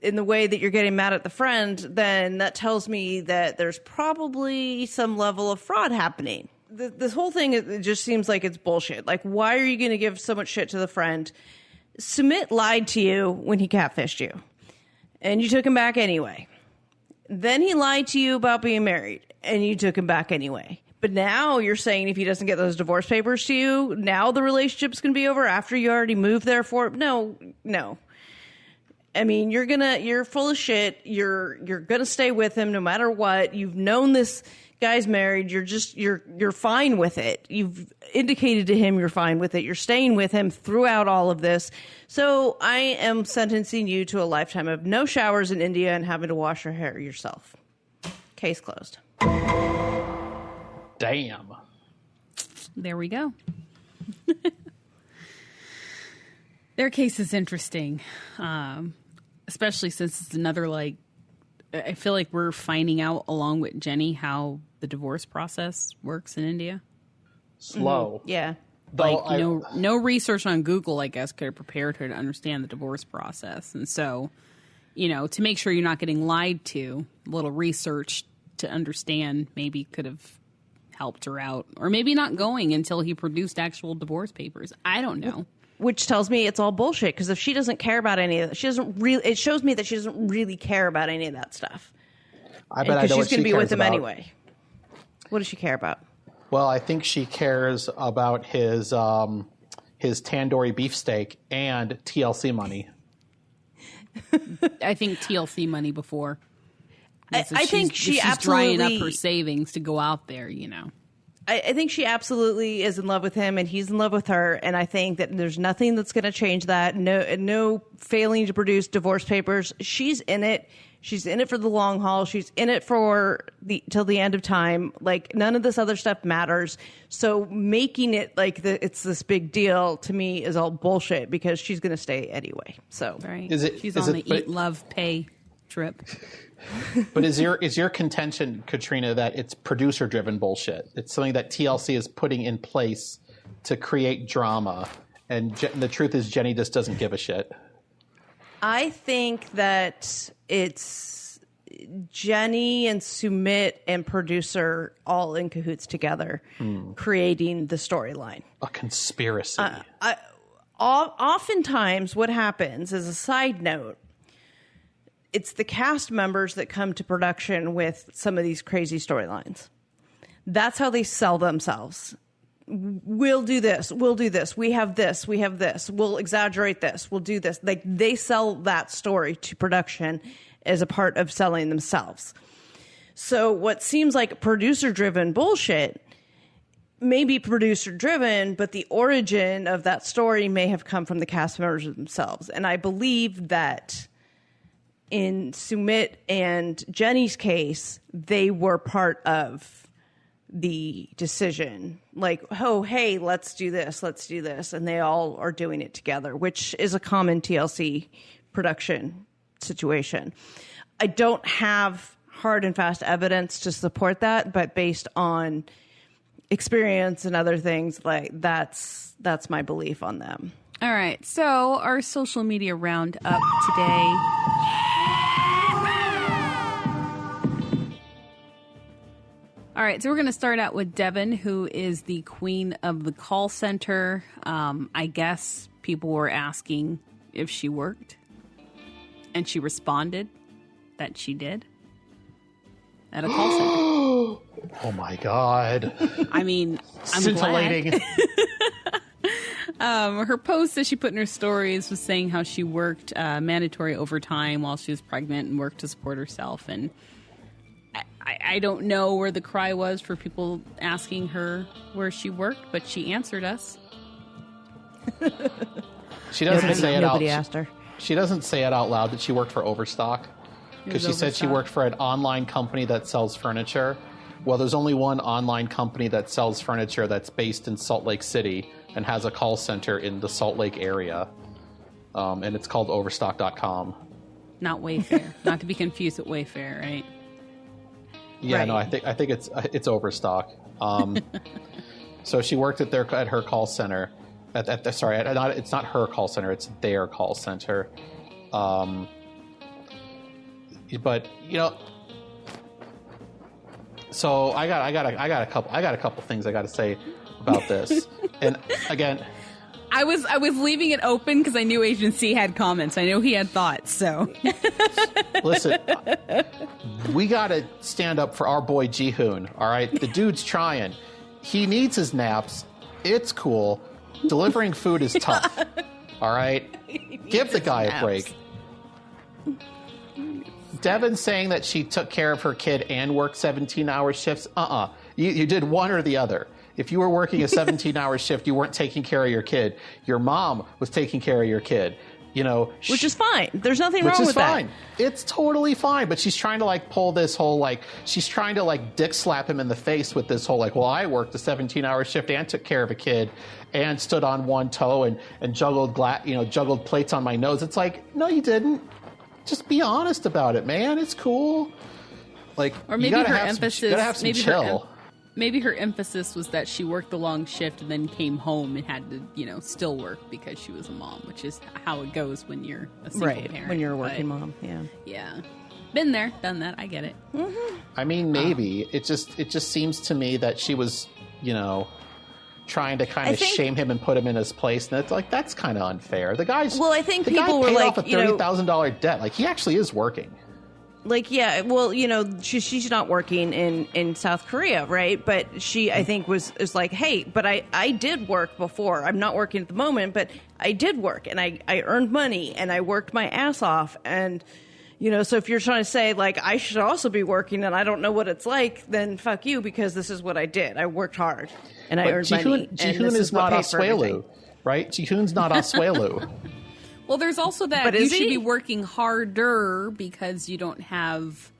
in the way that you're getting mad at the friend, then that tells me that there's probably some level of fraud happening. This whole thing, it just seems like it's bullshit. Like, why are you going to give so much shit to the friend? Sumit lied to you when he catfished you, and you took him back anyway. Then he lied to you about being married, and you took him back anyway. But now you're saying if he doesn't get those divorce papers to you, now the relationship's going to be over after you already moved there for... No. I mean, you're full of shit. You're going to stay with him no matter what. You've known this guy's married. You're fine with it. You've indicated to him you're fine with it. You're staying with him throughout all of this. So I am sentencing you to a lifetime of no showers in India and having to wash your hair yourself. Case closed. Damn. There we go. Their case is interesting, especially since it's another, like, I feel like we're finding out along with Jenny how the divorce process works in India. Slow. Mm-hmm. Yeah. Like, no research on Google, I guess, could have prepared her to understand the divorce process. And so, to make sure you're not getting lied to, a little research to understand maybe could have helped her out, or maybe not going until he produced actual divorce papers. I don't know. Which tells me it's all bullshit, because if she doesn't care about any of that, it shows me that she doesn't really care about any of that stuff. I bet I know she's what going to be with him about. anyway. What does she care about? Well, I think she cares about his tandoori beefsteak and TLC money. I think TLC money before. I think she's absolutely drying up her savings to go out there, I think she absolutely is in love with him, and he's in love with her. And I think that there's nothing that's going to change that. No failing to produce divorce papers. She's in it. She's in it for the long haul. She's in it till the end of time. Like, none of this other stuff matters. So making it like it's this big deal to me is all bullshit, because she's going to stay anyway. So right. She's on the eat, love, pay trip. But is your contention, Katrina, that it's producer-driven bullshit? It's something that TLC is putting in place to create drama, and the truth is Jenny just doesn't give a shit. I think that it's Jenny and Sumit and producer all in cahoots together, creating the storyline. A conspiracy. Oftentimes what happens, as a side note, it's the cast members that come to production with some of these crazy storylines. That's how they sell themselves. We'll do this. We'll do this. We have this. We have this. We'll exaggerate this. We'll do this. Like, they sell that story to production as a part of selling themselves. So what seems like producer-driven bullshit may be producer-driven, but the origin of that story may have come from the cast members themselves. And I believe that in Sumit and Jenny's case, they were part of the decision. Like, oh, hey, let's do this. And they all are doing it together, which is a common TLC production situation. I don't have hard and fast evidence to support that, but based on experience and other things, like that's my belief on them. All right. So our social media roundup today. All right, so we're going to start out with Devon, who is the queen of the call center. I guess people were asking if she worked, and she responded that she did at a call center. Oh my God. I mean, I'm scintillating. Glad. Her post that she put in her stories was saying how she worked mandatory overtime while she was pregnant and worked to support herself. And I don't know where the cry was for people asking her where she worked, but she answered us. She doesn't say it out. Nobody asked her. She doesn't say it out loud that she worked for Overstock, because she said she worked for an online company that sells furniture. Well, there's only one online company that sells furniture that's based in Salt Lake City and has a call center in the Salt Lake area, and it's called Overstock.com. Not Wayfair. Not to be confused with Wayfair, right? Yeah, right. No, I think it's Overstock. So she worked at her call center. It's not her call center; it's their call center. But so I got a couple things I got to say about this. And again, I was leaving it open because I knew Agent C had comments. I knew he had thoughts. So listen, we got to stand up for our boy Jihoon. All right, the dude's trying. He needs his naps. It's cool. Delivering food is tough. All right, give the guy a break. Devon saying that she took care of her kid and worked 17-hour shifts. You did one or the other. If you were working a 17-hour shift, you weren't taking care of your kid. Your mom was taking care of your kid. Which is fine. There's nothing wrong with that. Which is fine. It's totally fine. But she's trying to pull this whole she's trying to dick slap him in the face with this whole well, I worked a 17-hour shift and took care of a kid and stood on one toe and juggled juggled plates on my nose. It's no, you didn't. Just be honest about it, man. It's cool. Or maybe her emphasis. You gotta have some chill. Maybe her emphasis was that she worked the long shift and then came home and had to, still work because she was a mom, which is how it goes when you're a single parent. When you're a working mom, yeah. Yeah. Been there, done that. I get it. I mean, maybe it just seems to me that she was, trying to kind of shame him and put him in his place, and it's like that's kind of unfair. The guy's Well, I think the people guy were paid like, off a $30,000 debt. Like he actually is working. Like, yeah, well, she's not working in South Korea, right? But she, I think, is like, hey, but I did work before. I'm not working at the moment, but I did work, and I earned money, and I worked my ass off, and so if you're trying to say like I should also be working and I don't know what it's like, then fuck you, because this is what I did. I worked hard and I earned money. Jihoon is not Asuelu, right? Jihoon's not Asuelu. Well, there's also that you should be working harder because you don't have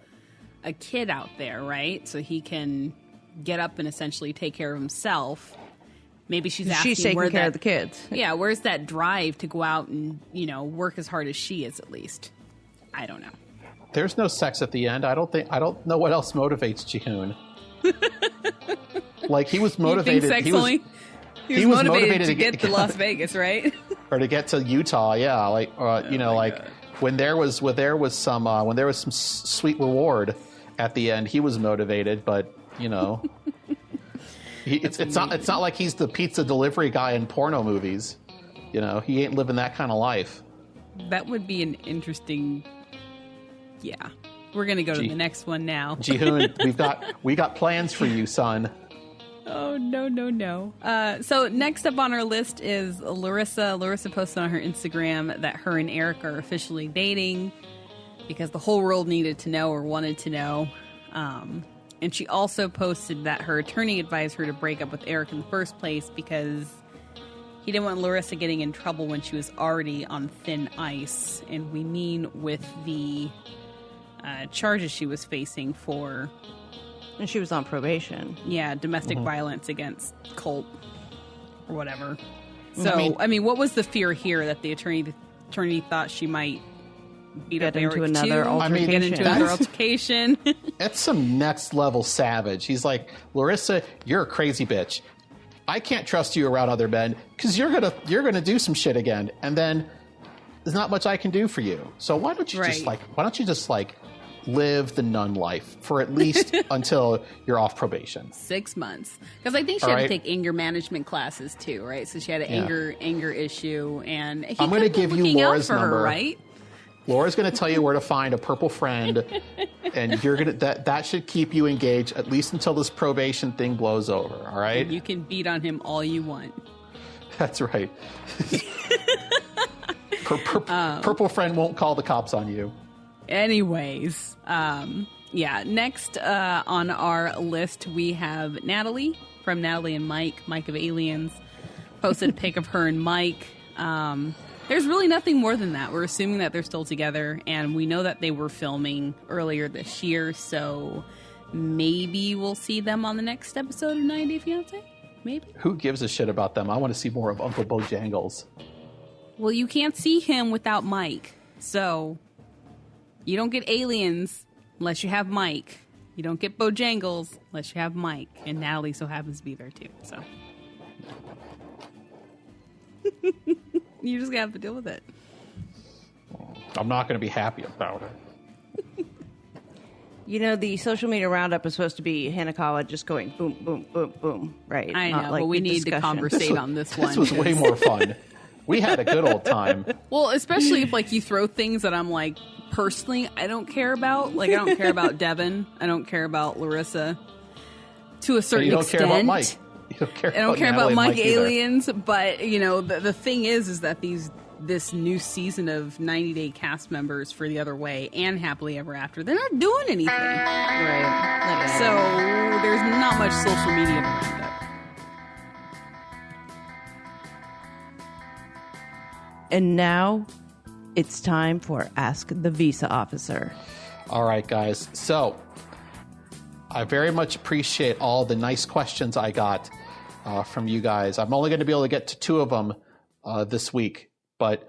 a kid out there, right? So he can get up and essentially take care of himself. Maybe she's taking care of the kids. Yeah, where's that drive to go out and, work as hard as she is, at least? I don't know. There's no sex at the end. I don't know what else motivates Jihoon. Like he was motivated. You think sex only? He was motivated to get to Las Vegas, right? Or to get to Utah, yeah. Like, when there was some sweet reward at the end, he was motivated. But it's not like he's the pizza delivery guy in porno movies. He ain't living that kind of life. That would be an interesting. Yeah, we're gonna go to the next one now. Jihoon, we got plans for you, son. Oh, no. So next up on our list is Larissa. Larissa posted on her Instagram that her and Eric are officially dating because the whole world needed to know or wanted to know. And she also posted that her attorney advised her to break up with Eric in the first place because he didn't want Larissa getting in trouble when she was already on thin ice. And we mean with the charges she was facing for... And she was on probation. Yeah, domestic violence against Colt or whatever. So, I mean, what was the fear here that the attorney thought she might get into another altercation? That's some next level savage. He's like, Larissa, you're a crazy bitch. I can't trust you around other men because you're gonna do some shit again, and then there's not much I can do for you. So why don't you just live the nun life for at least until you're off probation. 6 months. Because I think she had to take anger management classes too, right? So she had an anger issue, and I'm going to give you Laura's number. Right? Laura's going to tell you where to find a purple friend, and you're going to that should keep you engaged at least until this probation thing blows over. All right? And you can beat on him all you want. That's right. Purple friend won't call the cops on you. Anyways, next on our list we have Natalie from Natalie and Mike of Aliens. Posted a pic of her and Mike. There's really nothing more than that. We're assuming that they're still together, and we know that they were filming earlier this year, so maybe we'll see them on the next episode of 90 Day Fiance? Maybe? Who gives a shit about them? I want to see more of Uncle Bojangles. Well, you can't see him without Mike, so... You don't get Aliens unless you have Mike. You don't get Bojangles unless you have Mike. And Natalie so happens to be there too. So you just have to deal with it. I'm not going to be happy about it. The social media roundup is supposed to be Hanakawa just going boom, boom, boom, boom, right? I know, but we need to conversate on this one. This was way more fun. We had a good old time. Well, especially if you throw things that I'm like, personally, I don't care about. Like, I don't care about Devon. I don't care about Larissa. To a certain extent. Care about Mike. You don't care I don't care about Mike either. Aliens. But, the thing is that this new season of 90 Day cast members for The Other Way and Happily Ever After, they're not doing anything. Right. So, there's not much social media behind it. And now... it's time for Ask the Visa Officer. All right, guys. So, I very much appreciate all the nice questions I got from you guys. I'm only going to be able to get to 2 of them this week. But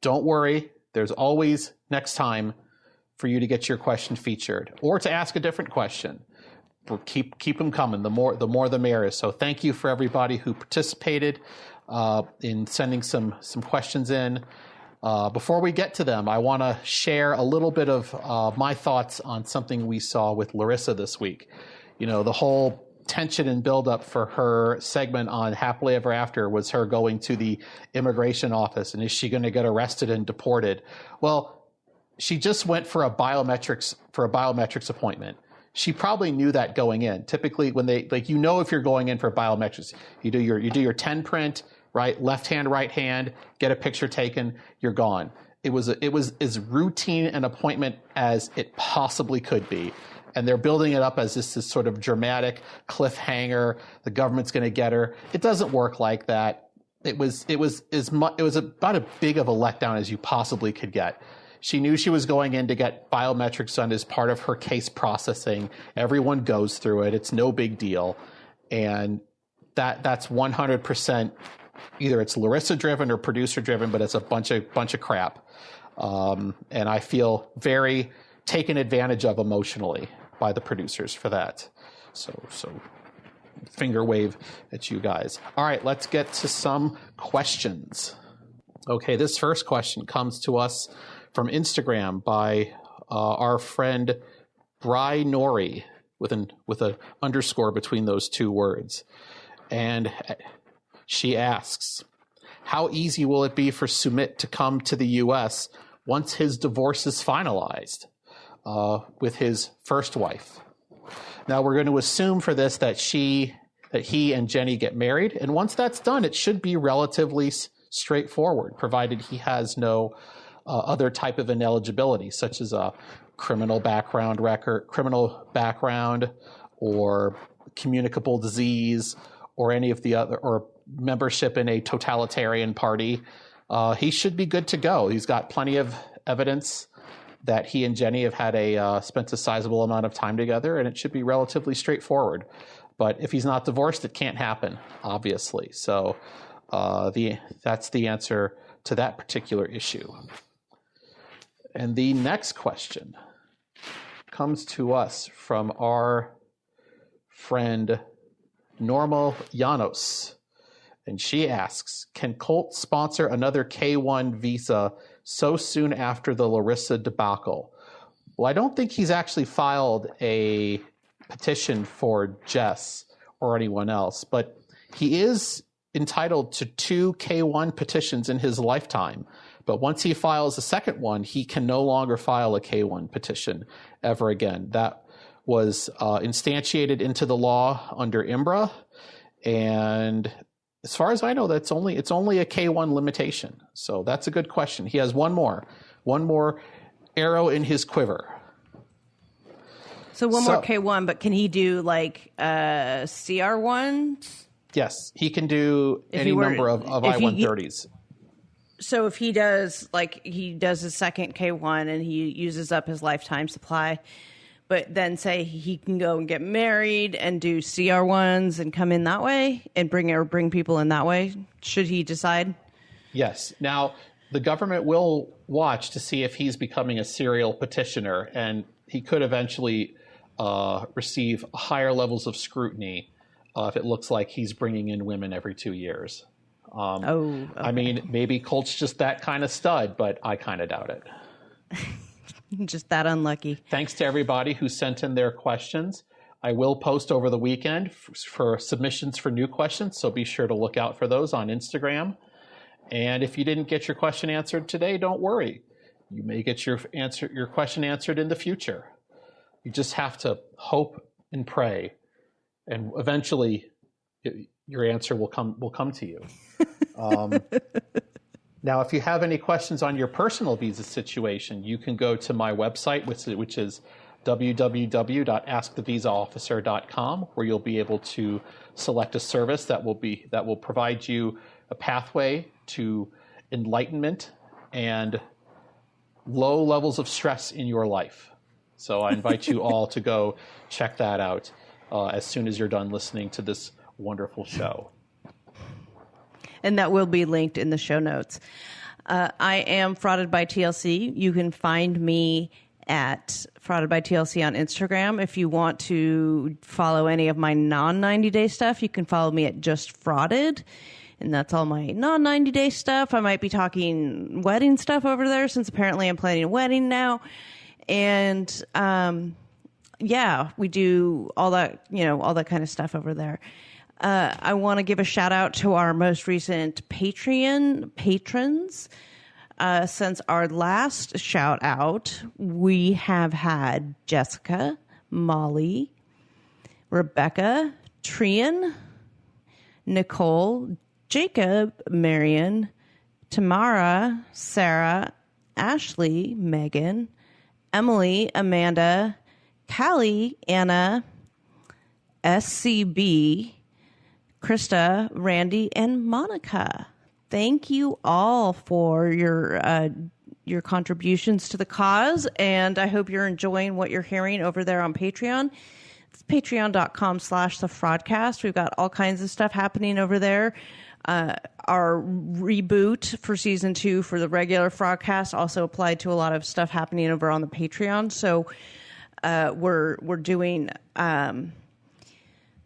don't worry. There's always next time for you to get your question featured or to ask a different question. Keep them coming. The more the merrier. So thank you for everybody who participated in sending some questions in. Before we get to them, I want to share a little bit of my thoughts on something we saw with Larissa this week. You know, the whole tension and buildup for her segment on Happily Ever After was her going to the immigration office, and is she going to get arrested and deported? Well, she just went for a biometrics appointment. She probably knew that going in. Typically, when they if you're going in for biometrics, you do your 10 print, right, left hand, right hand, get a picture taken, you're gone. It was as routine an appointment as it possibly could be. And they're building it up as this sort of dramatic cliffhanger. The government's going to get her. It doesn't work like that. It was about as big of a letdown as you possibly could get. She knew she was going in to get biometrics done as part of her case processing. Everyone goes through it. It's no big deal. And that's 100% either it's Larissa driven or producer driven, but it's a bunch of crap. And I feel very taken advantage of emotionally by the producers for that. So finger wave at you guys. All right, let's get to some questions. Okay, this first question comes to us from Instagram by our friend Bri Nori with an underscore between those two words. And she asks, how easy will it be for Sumit to come to the U.S. once his divorce is finalized with his first wife? Now, we're going to assume for this that he and Jenny get married. And once that's done, it should be relatively straightforward, provided he has no other type of ineligibility, such as a criminal background or communicable disease or any of the other, or membership in a totalitarian party. He should be good to go. He's got plenty of evidence that he and Jenny have had spent a sizable amount of time together, and it should be relatively straightforward. But if he's not divorced, it can't happen, obviously. So that's the answer to that particular issue. And the next question comes to us from our friend Norma Llanos. And she asks, can Colt sponsor another K-1 visa so soon after the Larissa debacle? Well, I don't think he's actually filed a petition for Jess or anyone else, but he is entitled to 2 K-1 petitions in his lifetime. But once he files a second one, he can no longer file a K-1 petition ever again. That was instantiated into the law under IMBRA, and as far as I know, it's only a K-1 limitation. So that's a good question. He has one more arrow in his quiver. So more K-1, but can he do like CR1s? Yes, he can do any number of I-130s. So if he does his second K-1 and he uses up his lifetime supply, but then say he can go and get married and do CR1s and come in that way and bring people in that way, should he decide? Yes. Now, the government will watch to see if he's becoming a serial petitioner, and he could eventually receive higher levels of scrutiny if it looks like he's bringing in women every 2 years. Okay. I mean, maybe Colt's just that kind of stud, but I kind of doubt it. Just that unlucky. Thanks to everybody who sent in their questions. I will post over the weekend for submissions for new questions, so be sure to look out for those on Instagram. And if you didn't get your question answered today, don't worry. You may get your question answered in the future. You just have to hope and pray, and eventually your answer will come to you. Now, if you have any questions on your personal visa situation, you can go to my website, which is www.askthevisaofficer.com, where you'll be able to select a service that will provide you a pathway to enlightenment and low levels of stress in your life. So I invite you all to go check that out as soon as you're done listening to this wonderful show. And that will be linked in the show notes. I am Frauded by TLC. You can find me at Frauded by TLC on Instagram. If you want to follow any of my non-90-day stuff, you can follow me at Just Frauded. And that's all my non-90 day stuff. I might be talking wedding stuff over there since apparently I'm planning a wedding now. And yeah, we do all that, all that kind of stuff over there. I want to give a shout out to our most recent Patreon patrons. Since our last shout out, we have had Jessica, Molly, Rebecca, Trian, Nicole, Jacob, Marion, Tamara, Sarah, Ashley, Megan, Emily, Amanda, Callie, Anna, SCB, Krista, Randy, and Monica. Thank you all for your contributions to the cause, and I hope you're enjoying what you're hearing over there on Patreon. It's patreon.com/thefraudcast. We've got all kinds of stuff happening over there. Our reboot for season 2 for the regular Fraudcast also applied to a lot of stuff happening over on the Patreon. So we're doing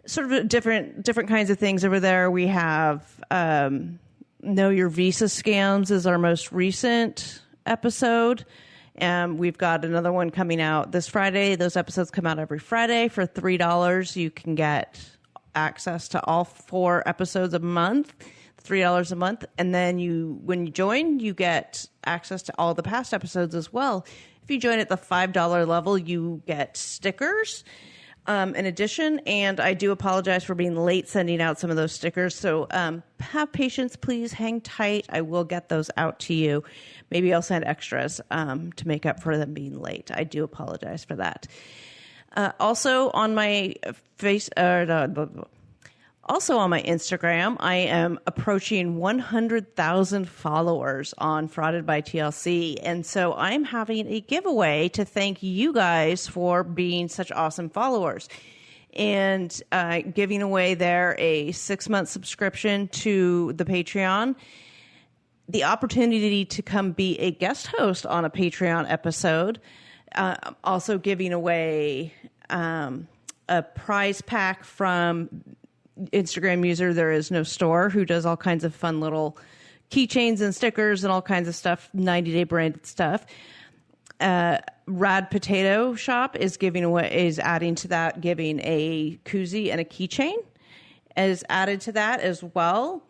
sort of different kinds of things over there. We have Know Your Visa Scams is our most recent episode. We've got another one coming out this Friday. Those episodes come out every Friday. For $3, you can get access to all 4 episodes a month, $3 a month. And then when you join, you get access to all the past episodes as well. If you join at the $5 level, you get stickers in addition. And I do apologize for being late sending out some of those stickers. So have patience, please. Hang tight. I will get those out to you. Maybe I'll send extras to make up for them being late. I do apologize for that. Also on my also on my Instagram, I am approaching 100,000 followers on Frauded by TLC. And so I'm having a giveaway to thank you guys for being such awesome followers. And giving away there a 6-month subscription to the Patreon, the opportunity to come be a guest host on a Patreon episode, also giving away a prize pack from Instagram user There Is No Store, who does all kinds of fun little keychains and stickers and all kinds of stuff, 90-day branded stuff. Rad Potato Shop is adding to that, giving a koozie and a keychain is added to that as well.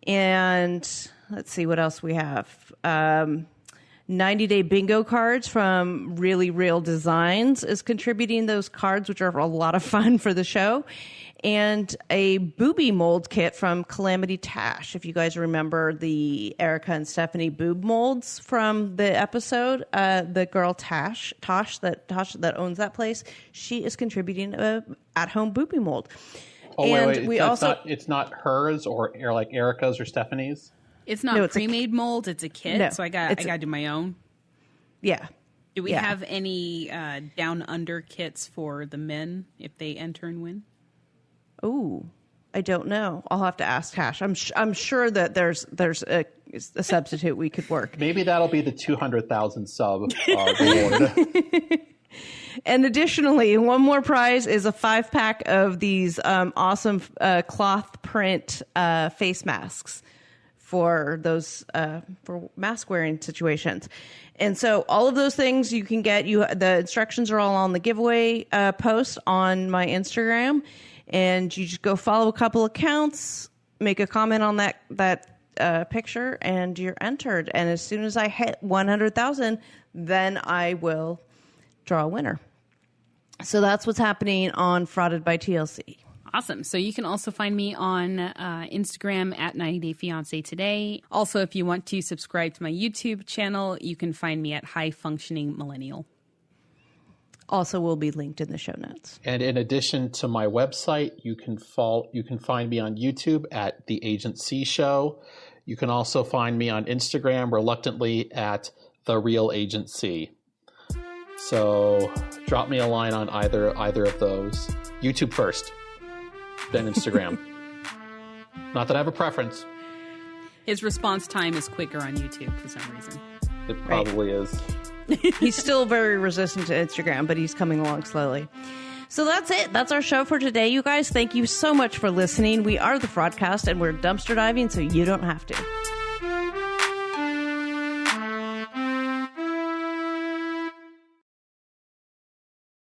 And let's see what else we have. 90-day bingo cards from Really Real Designs is contributing those cards, which are a lot of fun for the show. And a booby mold kit from Calamity Tash. If you guys remember the Erica and Stephanie boob molds from the episode, the girl Tosh that owns that place, she is contributing a at-home booby mold. Oh, wait. It's not hers or like Erica's or Stephanie's? It's not pre-made mold. It's a kit. No, so I got to do my own. Yeah. Do we have any down under kits for the men if they enter and win? Oh, I don't know. I'll have to ask Tash. I'm sure that there's a substitute we could work. Maybe that'll be the 200,000 sub reward. And additionally, one more prize is a 5-pack of these awesome cloth print face masks for those for mask wearing situations. And so all of those things you can get. The instructions are all on the giveaway post on my Instagram. And you just go follow a couple accounts, make a comment on that picture, and you're entered. And as soon as I hit 100,000, then I will draw a winner. So that's what's happening on Frauded by TLC. Awesome. So you can also find me on Instagram at 90 Day Fiance Today. Also, if you want to subscribe to my YouTube channel, you can find me at High Functioning Millennial. Also will be linked in the show notes. And in addition to my website, you can find me on YouTube at The Agent C Show. You can also find me on Instagram, reluctantly, at The Real Agent C. So drop me a line on either of those. YouTube first, then Instagram. Not that I have a preference. His response time is quicker on YouTube for some reason. It probably is. He's still very resistant to Instagram, but he's coming along slowly. So that's it. That's our show for today, you guys. Thank you so much for listening. We are the Fraudcast, and we're dumpster diving so you don't have to.